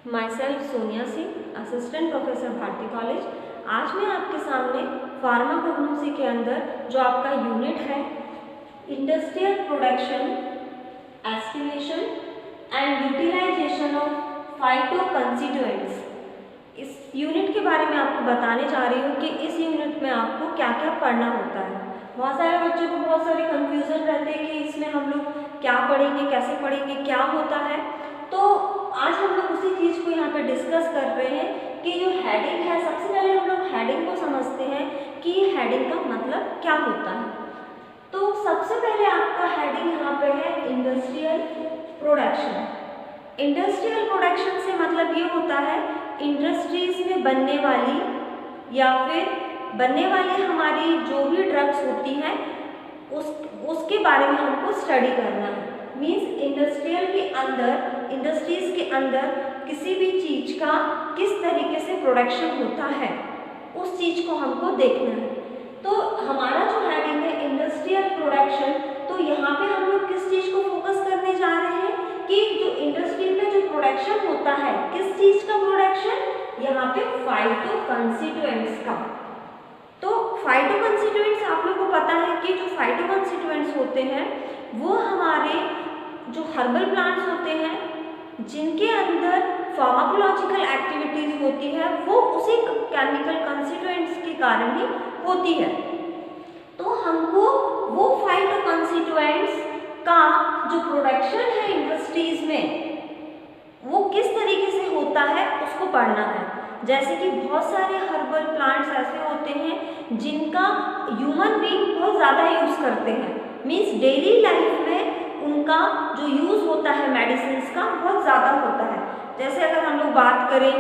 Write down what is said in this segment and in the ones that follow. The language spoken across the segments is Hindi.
My self Sonia Singh, assistant professor Bharati college. आज मैं आपके सामने फार्माकोग्नोसी के अंदर जो आपका यूनिट है industrial production, estimation and utilization of phytoconstituents, इस यूनिट के बारे में आपको बताने जा रही हूँ कि इस यूनिट में आपको क्या क्या पढ़ना होता है। बहुत सारे बच्चों को बहुत सारे कंफ्यूजन रहते हैं कि इसमें हम लोग क्या पढ़ेंगे, कैसे पढ़ेंगे, क्या होता है। तो आज हम लोग उसी चीज़ को यहाँ पे डिस्कस कर रहे हैं कि जो हेडिंग है, सबसे पहले हम लोग हेडिंग को समझते हैं कि ये हेडिंग का मतलब क्या होता है। तो सबसे पहले आपका हेडिंग यहाँ पे है इंडस्ट्रियल प्रोडक्शन। इंडस्ट्रियल प्रोडक्शन से मतलब ये होता है इंडस्ट्रीज में बनने वाली या फिर बनने वाली हमारी जो भी ड्रग्स होती हैं उसके बारे में हमको स्टडी करना है। मीन्स इंडस्ट्रियल के अंदर, इंडस्ट्रीज के अंदर किसी भी चीज़ का किस तरीके से प्रोडक्शन होता है उस चीज़ को हमको देखना है। तो हमारा जो हेडिंग है इंडस्ट्रियल प्रोडक्शन, तो यहाँ पे हम लोग किस चीज़ को फोकस करने जा रहे हैं कि जो इंडस्ट्री में जो प्रोडक्शन होता है, किस चीज़ का प्रोडक्शन, यहाँ पे फाइटोकंस्टिट्यूएंट्स का। तो फाइटोकंस्टिट्यूएंट्स आप लोग को पता है कि जो फाइटोकंस्टिट्यूएंट्स होते हैं वो हमारे जो हर्बल प्लांट्स होते हैं जिनके अंदर फार्माकोलॉजिकल एक्टिविटीज होती है वो उसी केमिकल कंस्टिट्यूएंट्स के कारण ही होती है। तो हमको वो फाइटोकंस्टिट्यूएंट्स का जो प्रोडक्शन है इंडस्ट्रीज में वो किस तरीके से होता है उसको पढ़ना है। जैसे कि बहुत सारे हर्बल प्लांट्स ऐसे होते हैं जिनका ह्यूमन बीइंग बहुत ज़्यादा यूज़ करते हैं। मीन्स डेली लाइफ में उनका जो यूज़ होता है मेडिसिन्स का बहुत ज़्यादा होता है। जैसे अगर हम लोग बात करें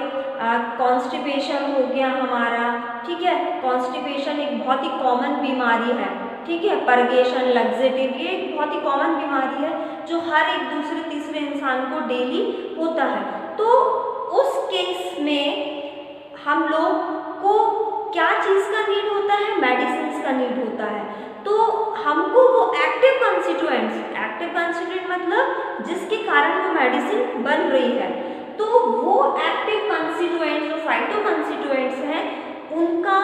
कॉन्स्टिपेशन हो गया हमारा, ठीक है, कॉन्स्टिपेशन एक बहुत ही कॉमन बीमारी है, ठीक है, परगेशन, लग्जेटिव, ये एक बहुत ही कॉमन बीमारी है जो हर एक दूसरे तीसरे इंसान को डेली होता है। तो उस केस में हम लोग को क्या चीज़ का नीड होता है, मेडिसिन्स का नीड होता है। तो हमको वो एक्टिव कंस्टिट्यूएंट्स मतलब जिसके कारण वो मेडिसिन बन रही है, तो वो एक्टिव कंस्टिट्यूएंट्स जो फाइटोकंस्टिट्यूएंट्स हैं उनका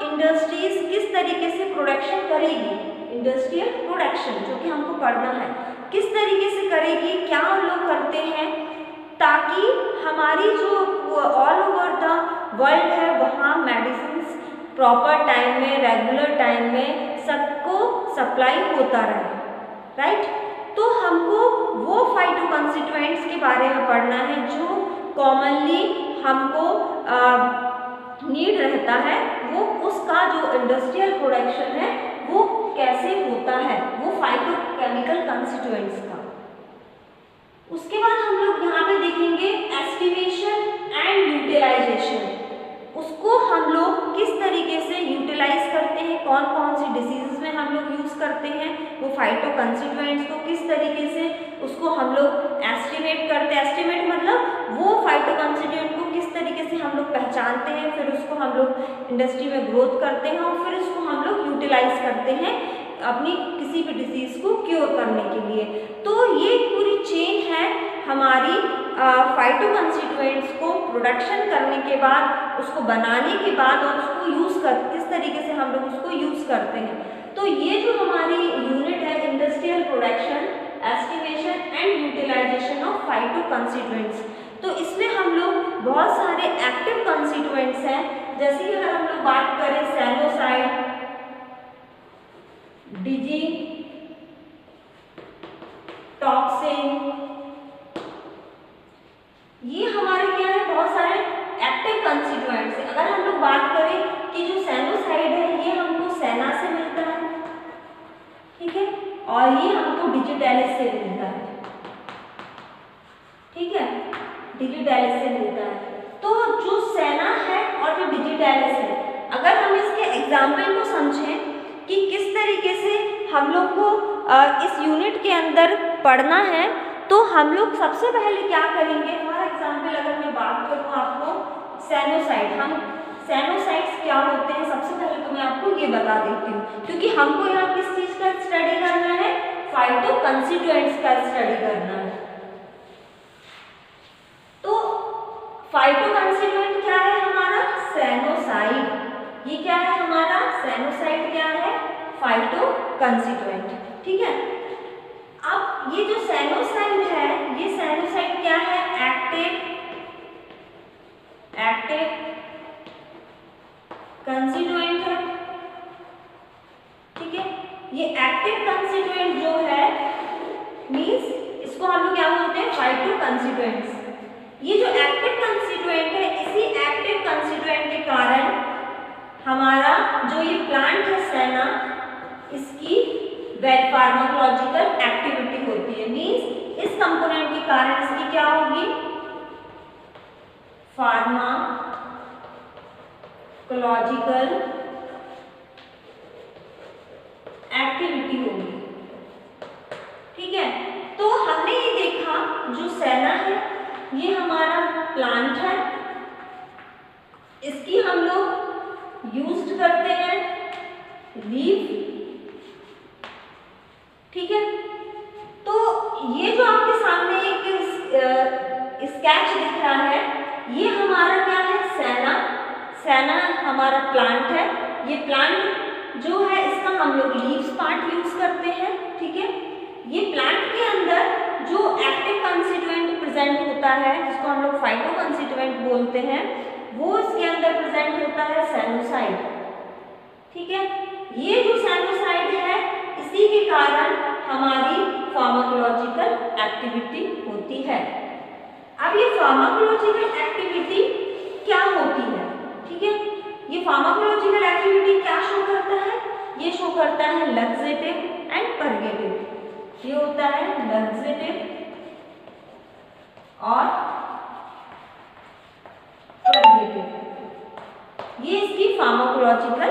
इंडस्ट्रीज किस तरीके से प्रोडक्शन करेगी, इंडस्ट्रियल प्रोडक्शन जो कि हमको पढ़ना है, किस तरीके से करेगी, क्या हम लोग करते हैं ताकि हमारी जो ऑल ओवर द वर्ल्ड है वहाँ मेडिसिन्स प्रॉपर टाइम में, रेगुलर टाइम में सबको सप्लाई होता रहे, राइट। तो हमको वो फाइटोकंस्टिट्यूएंट्स के बारे में पढ़ना है जो कॉमनली हमको नीड रहता है, वो उसका जो इंडस्ट्रियल प्रोडक्शन है वो कैसे होता है, वो फाइटोकेमिकल कंस्टिट्यूएंट्स का। उसके बाद हम लोग यहाँ पे देखेंगे एस्टिमेशन एंड यूटिलाइजेशन। उसको हम लोग किस तरीके से यूटिलाइज करते हैं, कौन कौन सी डिसीजेस में हम लोग यूज़ करते हैं वो फाइटोकंस्टिट्यूएंट्स को, किस तरीके से उसको हम लोग एस्टिमेट करते हैं। एस्टिमेट मतलब वो फाइटोकंस्टिट्यूएंट को किस तरीके से हम लोग पहचानते हैं, फिर उसको हम लोग इंडस्ट्री में ग्रोथ करते हैं और फिर उसको हम लोग यूटिलाइज करते हैं अपनी किसी भी डिजीज़ को क्योर करने के लिए। तो ये पूरी चेन है हमारी फाइटोकंस्टिट्यूएंट्स को प्रोडक्शन करने के बाद, उसको बनाने के बाद और उसको यूज़ कर किस तरीके से हम लोग उसको यूज़ करते हैं। तो ये जो हमारी यूनिट है industrial production, estimation and utilization of phytoconstituents, तो इसमें हम लोग बहुत सारे एक्टिव कंस्टिट्यूएंट्स हैं। जैसे कि अगर हम लोग बात करें सैनोसाइड, डिजी टॉक्सिन, ये हमारे क्या है बहुत सारे एक्टिव कंस्टिट्यूएंट्स है। अगर हम लोग बात करें कि जो सैनोसाइड है ये हमको सेना से मिलता है, ठीक है, और ये हमको डिजिटैलिस से मिलता है, ठीक है, डिजिटैलिस से मिलता है। तो जो सेना है और जो डिजिटैलिस है, अगर हम इसके एग्जाम्पल को समझें कि किस तरीके से हम लोग को इस यूनिट के अंदर पढ़ना है, तो हम लोग सबसे पहले क्या करेंगे। फॉर एग्जाम्पल अगर मैं बात करूँ आपको सैनोसाइड, हम सैनोसाइड्स क्या होते हैं सबसे पहले तो मैं आपको ये बता देती हूँ, क्योंकि हमको यहाँ किस चीज़ का स्टडी करना है, फाइटोकंस्टिट्यूएंट्स का स्टडी करना है। तो सैनोसाइड क्या है? फाइटोकंस्टिट्यूएंट। ठीक है, अब ये जो सैनोसाइड है, ये सैनोसाइड क्या है? एक्टिव कंस्टिट्यूएंट है। ठीक है, ये एक्टिव कंस्टिट्यूएंट जो है मींस इसको हम लोग क्या बोलते हैं? फाइटोकंस्टिट्यूएंट्स। ये जो एक्टिव कंस्टिट्यूएंट है, इसी एक्टिव कंस्टिट्यूएंट के कारण हमारा जो ये प्लांट है सेना, इसकी वेल फार्माकोलॉजिकल एक्टिविटी होती है। मींस इस कंपोनेंट के कारण इसकी क्या होगी? फार्माकोलॉजिकल एक्टिविटी होगी। ठीक है, तो हमने ये देखा जो सेना है ये हमारा प्लांट है, इसकी हम लोग यूज करते हैं लीफ। ठीक है, तो ये जो आपके सामने एक स्केच दिख रहा है, ये हमारा क्या है? सेना हमारा प्लांट है। ये प्लांट जो है इसका हम लोग लीव्स पार्ट यूज करते हैं। ठीक है, ये प्लांट के अंदर जो एक्टिव कंस्टिट्यूएंट प्रेजेंट होता है, जिसको हम लोग फाइटोकंस्टिट्यूएंट बोलते हैं, वो इसके अंदर प्रेजेंट होता है सैनोसाइड। ठीक है, ये जो सैनोसाइड है इसी के कारण हमारी फार्माकोलॉजिकल एक्टिविटी होती है। अब ये फार्माकोलॉजिकल एक्टिविटी क्या होती है? ठीक है, ये फार्माकोलॉजिकल एक्टिविटी क्या शो करता है? ये शो करता है लक्सेटिव एंड परगेटिव। ये होता है लक्सेटिव और परगेटिव। ये इसकी फार्माकोलॉजिकल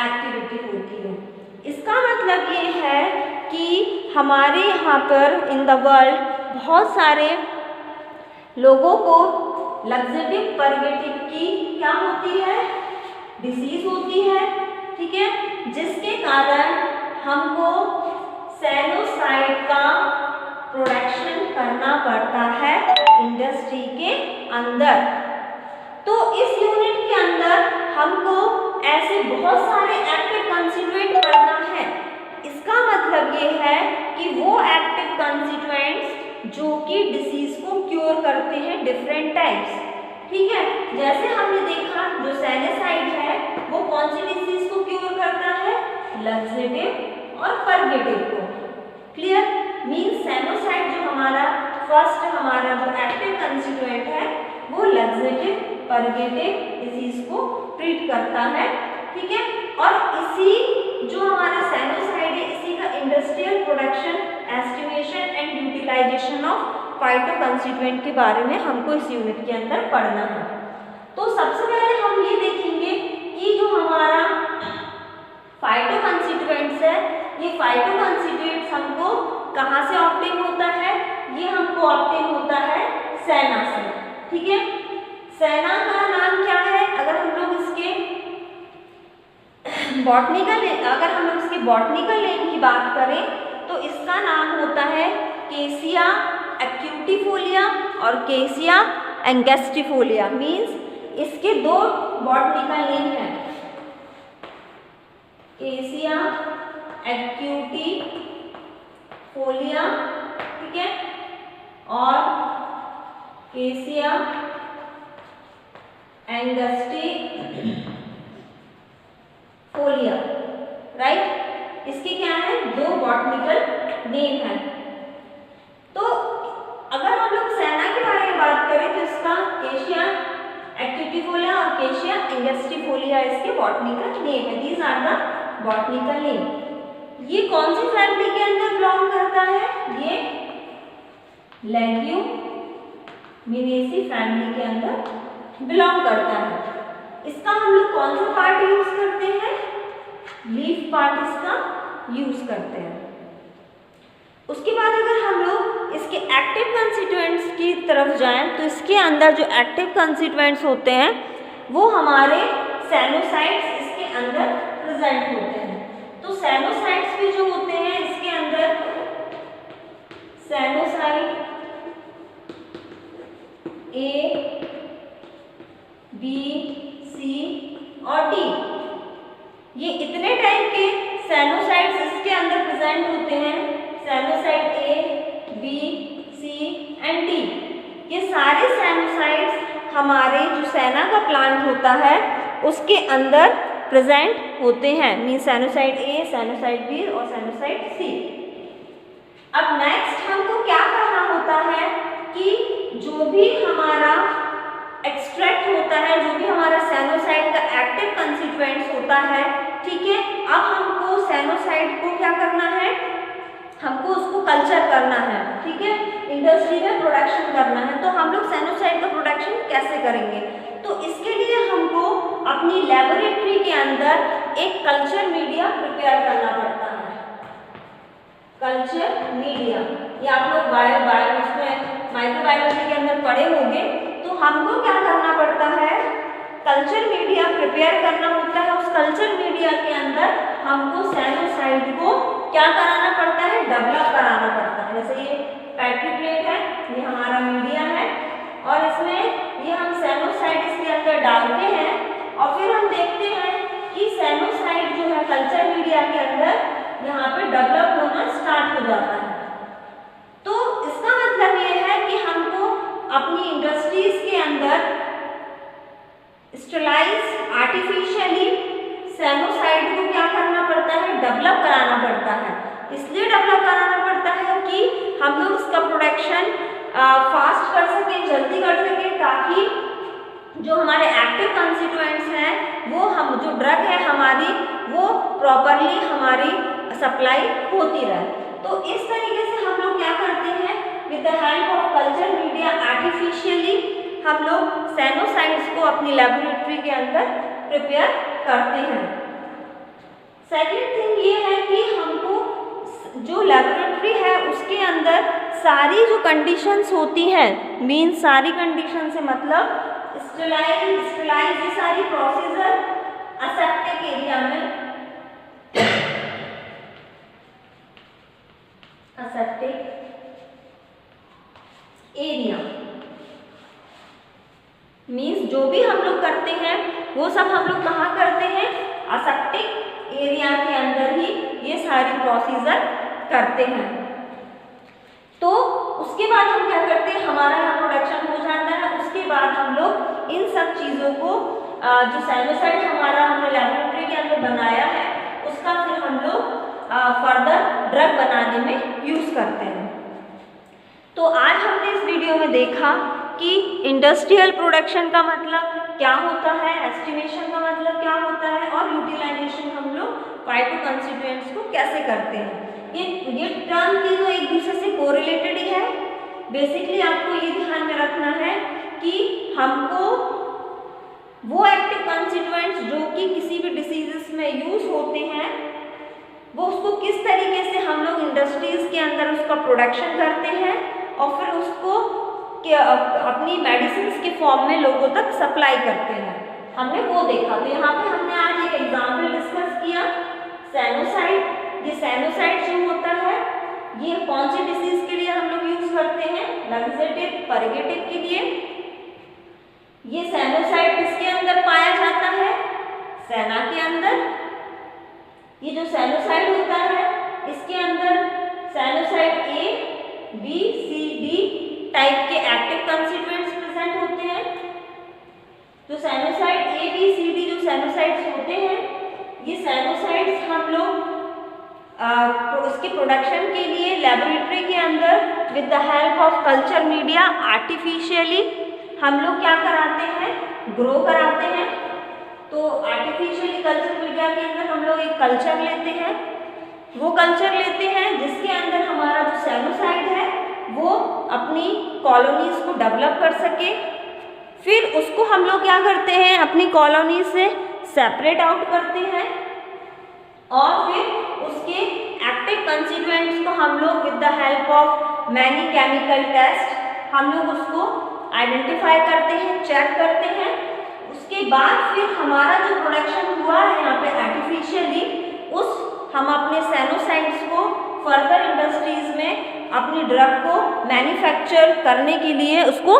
एक्टिविटी होती है। इसका मतलब ये है कि हमारे यहाँ पर इन द वर्ल्ड बहुत सारे लोगों को लक्सेटिव परगेटिव की क्या होती है? डिसीज होती है। ठीक है, जिसके कारण हमको सैनोसाइड का प्रोडक्शन करना पड़ता है इंडस्ट्री के अंदर। तो इस यूनिट के अंदर हमको ऐसे बहुत सारे एक्टिव कंस्टिट्यूएंट पढ़ना है। इसका मतलब ये है कि वो एक्टिव कंस्टिट्यूएंट्स जो कि डिसीज को क्योर करते हैं, डिफरेंट टाइप्स। ठीक है, जैसे हमने देखा जो सैनोसाइड है वो कौन सी डिसीज को क्योर करता है? लक्सेटिव और परगेटिव को। क्लियर? मींस सैनोसाइड जो हमारा फर्स्ट हमारा जो एक्टिव कंस्टिट्यूएंट है वो लक्सेटिव परगेटिव डिसीज को ट्रीट करता है। ठीक है, और इसी जो हमारा सैनोसाइड है इसी का industrial production, estimation and utilization of phytoconstituent के बारे में हमको इस यूनिट के अंदर पढ़ना है। तो सबसे पहले हम ये देखेंगे कि जो हमारा फाइटोकंस्टिट्यूएंट्स है, ये फाइटोकंस्टिट्यूएंट्स हमको कहाँ से ऑब्टेन होता है? ये हमको ऑब्टेन होता है सेना से। ठीक है, सेना का नाम क्या है? अगर हम लोग इसके बॉटनिकल नेम की बात करें तो इसका नाम होता है केसिया एक्यूटिफोलिया और केसिया एंगस्टिफोलिया। मींस इसके दो बॉटनिकल नेम हैं, केसिया एक्यूटिफोलिया, ठीक है, और केसिया एंगस्टिफोलिया। राइट, इसके क्या है? दो बॉटनिकल नेम है। तो अगर हम लोग सेना के बारे में बात करें तो इसका केसिया एक्यूटिफोलिया और केसिया एंगस्टिफोलिया इसके बॉटनिकल नेम है। These are the botanical name. ये कौन सी फैमिली के अंदर बिलोंग करता है? ये लेग्यूमिनेसी फैमिली के अंदर बिलोंग करता है। इसका हम लोग कौन सा पार्ट यूज करते हैं? लीफ पार्ट इसका यूज करते हैं। उसके बाद अगर हम लोग इसके एक्टिव कंस्टिट्यूएंट्स की तरफ जाएं तो इसके अंदर जो एक्टिव कंस्टिट्यूएंट्स होते हैं वो हमारे सैनोसाइड्स इसके अंदर प्रेजेंट होते हैं। तो सैनोसाइड्स भी जो होते हैं इसके अंदर सैनोसाइड ए, बी, सी और डी, ये इतने प्रेजेंट होते हैं sennoside A, B, C and D. ये सारे साइनोसाइड्स हमारे जो सेना का प्लांट होता है उसके अंदर प्रेजेंट होते हैं, मीन साइनोसाइड ए, साइनोसाइड बी और साइनोसाइड सी। अब नेक्स्ट हमको क्या करना होता है कि जो भी हमारा एक्सट्रैक्ट होता है, जो भी हमारा साइनोसाइड का एक्टिव कंस्टिट्यूएंट्स होता है, ठीक है, अब हमको साइनोसाइड को क्या करना है, हमको उसको कल्चर करना है, ठीक है, इंडस्ट्री में प्रोडक्शन करना है। तो हम लोग साइनोसाइड का प्रोडक्शन कैसे करेंगे? तो इसके लिए हमको अपनी लेबोरेटरी के अंदर एक कल्चर मीडिया प्रिपेयर करना पड़ता है। कल्चर मीडिया ये आप लोग माइक्रोबायोलॉजी के अंदर पढ़े होंगे। तो हमको क्या करना पड़ता है, कल्चर मीडिया प्रिपेयर करना होता है। उस कल्चर मीडिया के अंदर हमको साइनोसाइड को क्या कराना पड़ता है, डेवलप कराना पड़ता है। जैसे ये पेट्री प्लेट है, ये हमारा मीडिया है और इसमें ये हम साइनोसाइड इसके अंदर डालते हैं और फिर हम देखते हैं कि साइनोसाइड जो है कल्चर मीडिया के अंदर यहाँ पे डेवलप होना स्टार्ट हो जाता है। तो इसका मतलब ये है कि हमको अपनी इंडस्ट्रीज के अंदर स्टेलाइज आर्टिफिशियली साइनोसाइड को क्या करना पड़ता है, डेवलप कराना पड़ता है। इसलिए डेवलप कराना पड़ता है कि हम लोग इसका प्रोडक्शन फास्ट कर सकें, जल्दी कर सकें, ताकि जो हमारे एक्टिव कंस्टिट्यूएंट्स हैं वो हम जो ड्रग है हमारी वो प्रॉपरली हमारी सप्लाई होती रहे। तो इस तरीके से हम लोग क्या करते हैं, with the help of culture media artificially हम लोग साइनोसाइड्स को अपनी लेबोरेटरी के अंदर प्रिपेयर करते हैं। सेकेंड थिंग ये है कि हमको जो लेबोरेटरी है उसके अंदर सारी जो कंडीशंस होती हैं, मीन सारी कंडीशन से मतलब स्टेलाइज ये सारी प्रोसीजर असेप्टिक एरिया में, असेप्टिक एरिया मीन्स जो भी हम लोग करते हैं वो सब हम लोग कहाँ करते हैं, असेप्टिक एरिया के अंदर ही ये सारी प्रोसीजर करते हैं। तो उसके बाद हम क्या करते हैं, हमारा यहाँ प्रोडक्शन हो जाता है। उसके बाद हम लोग इन सब चीज़ों को जो साइनोसाइड हमारा हमने लेबोरेटरी के अंदर बनाया है उसका फिर हम लोग फर्दर ड्रग बनाने में यूज़ करते हैं। तो आज हमने इस वीडियो में देखा कि इंडस्ट्रियल प्रोडक्शन का मतलब क्या होता है, एस्टिमेशन का मतलब क्या होता है और यूटिलाइजेशन हम लोग फाइटो कंस्टिट्यूएंट्स को कैसे करते हैं। ये टर्म तीनों एक दूसरे से कोरिलेटेड ही है। बेसिकली आपको ये ध्यान में रखना है कि हमको वो एक्टिव कंस्टिट्यूएंट्स जो कि किसी भी डिसीजेस में यूज होते हैं वो उसको किस तरीके से हम लोग इंडस्ट्रीज के अंदर उसका प्रोडक्शन करते हैं और फिर उसको अपनी मेडिसिन के फॉर्म में लोगों तक सप्लाई करते हैं, हमने वो देखा। तो यहाँ पे हमने आज एक एग्जाम्पल डिस्कस किया साइनोसाइड। ये साइनोसाइड जो होता है ये कौन सी डिसीज के लिए हम लोग यूज करते हैं, लैक्सेटिव परगेटिव के लिए। ये साइनोसाइड किसके अंदर पाया जाता है, सेना के अंदर। ये जो साइनोसाइड होता है इसके अंदर sinusoid A, B, C, D type के एक्टिव कंस्टिट्यूएंट्स प्रेजेंट होते हैं। जो sinusoid A, B, C, D जो साइनोसाइड्स होते हैं ये साइनोसाइड्स हम लोग उसके प्रोडक्शन के लिए लेबोरेटरी के अंदर with the help of culture media artificially हम लोग क्या कराते हैं, ग्रो कराते हैं। तो आर्टिफिशियली कल्चर मीडिया के अंदर हम लोग एक कल्चर लेते हैं, वो कल्चर लेते हैं जिसके अंदर हमारा जो साइनोसाइड है वो अपनी कॉलोनीज को डेवलप कर सके। फिर उसको हम लोग क्या करते हैं, अपनी कॉलोनी से सेपरेट आउट करते हैं और फिर उसके एक्टिव कंस्टिट्यूएंट्स को हम लोग with the help of many chemical test हम लोग उसको आइडेंटिफाई करते हैं, चेक करते हैं। उसके बाद फिर हमारा जो प्रोडक्शन हुआ है यहाँ पे आर्टिफिशियली हम अपने साइनोसाइड्स को फर्दर इंडस्ट्रीज में अपनी ड्रग को मैन्युफैक्चर करने के लिए उसको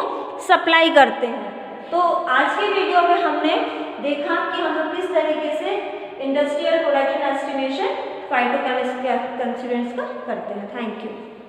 सप्लाई करते हैं। तो आज के वीडियो में हमने देखा कि हम लोग किस तरीके से इंडस्ट्रियल प्रोडक्शन एस्टिमेशन फाइटोकेमिस्ट्री के कंस्टिट्यूएंट्स का करते हैं। Thank you.